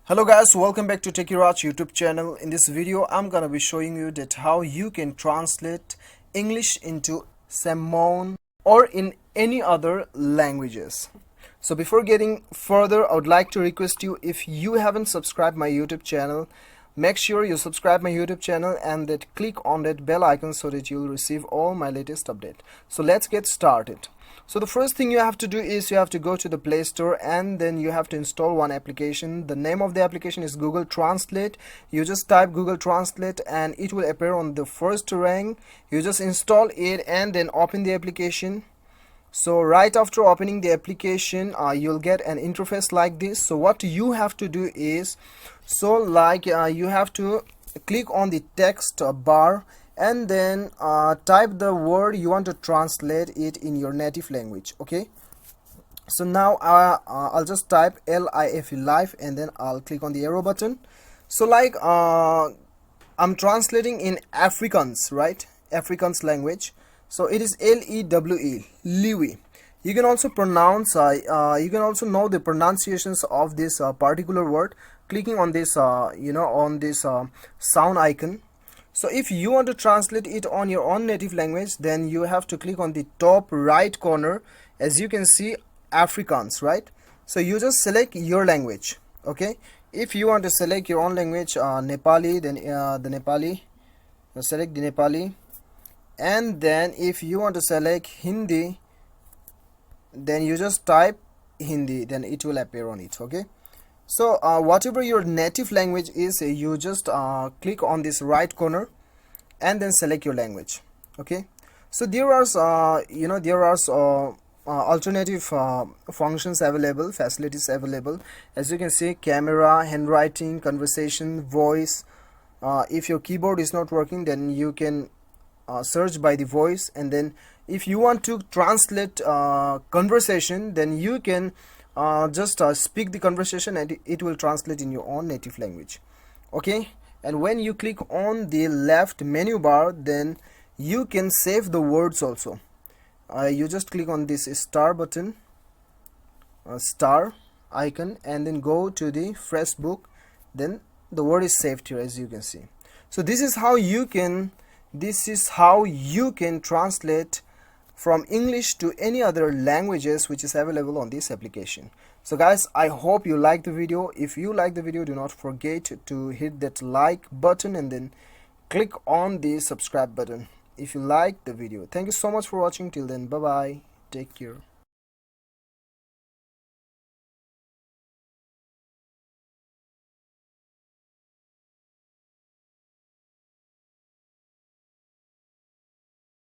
Hello guys, welcome back to Techiraj YouTube channel. In this video I'm gonna be showing you that how you can translate English into Samoan or in any other languages. So before getting further, I would like to request you, if you haven't subscribed my YouTube channel, make sure you subscribe my YouTube channel and that click on that bell icon so that you'll receive all my latest update. So let's get started. So the first thing you have to do is you have to go to the Play Store and then you have to install one application. The name of the application is Google Translate. You just type Google Translate and it will appear on the first rank. You just install it and then open the application. So right after opening the application, you'll get an interface like this. So what you have to do is, you have to click on the text bar and then type the word you want to translate it in your native language. Okay, so now I'll just type LIFE, life, and then I'll click on the arrow button. So I'm translating in Afrikaans, right? Afrikaans language. So it is LEWE, Liwi. You can also pronounce you can also know the pronunciations of this particular word clicking on this on this sound icon. So if you want to translate it on your own native language, then you have to click on the top right corner. As you can see, Afrikaans, right? So you just select your language. Okay, if you want to select your own language, Nepali, then the Nepali, select the Nepali. And then if you want to select Hindi, then you just type Hindi, then it will appear on it. Okay, so whatever your native language is, you just click on this right corner and then select your language. Okay, so there are alternative functions available, facilities available. As you can see, camera, handwriting, conversation, voice. If your keyboard is not working, then you can search by the voice, and then if you want to translate conversation, then you can just speak the conversation and it will translate in your own native language. Okay, and when you click on the left menu bar, then you can save the words also. You just click on this star button, star icon, and then go to the fresh book, then the word is saved here, as you can see. So this is how you can translate from English to any other languages which is available on this application. So guys, I hope you like the video. If you like the video, do not forget to hit that like button and then click on the subscribe button if you like the video. Thank you so much for watching. Till then, bye bye, take care.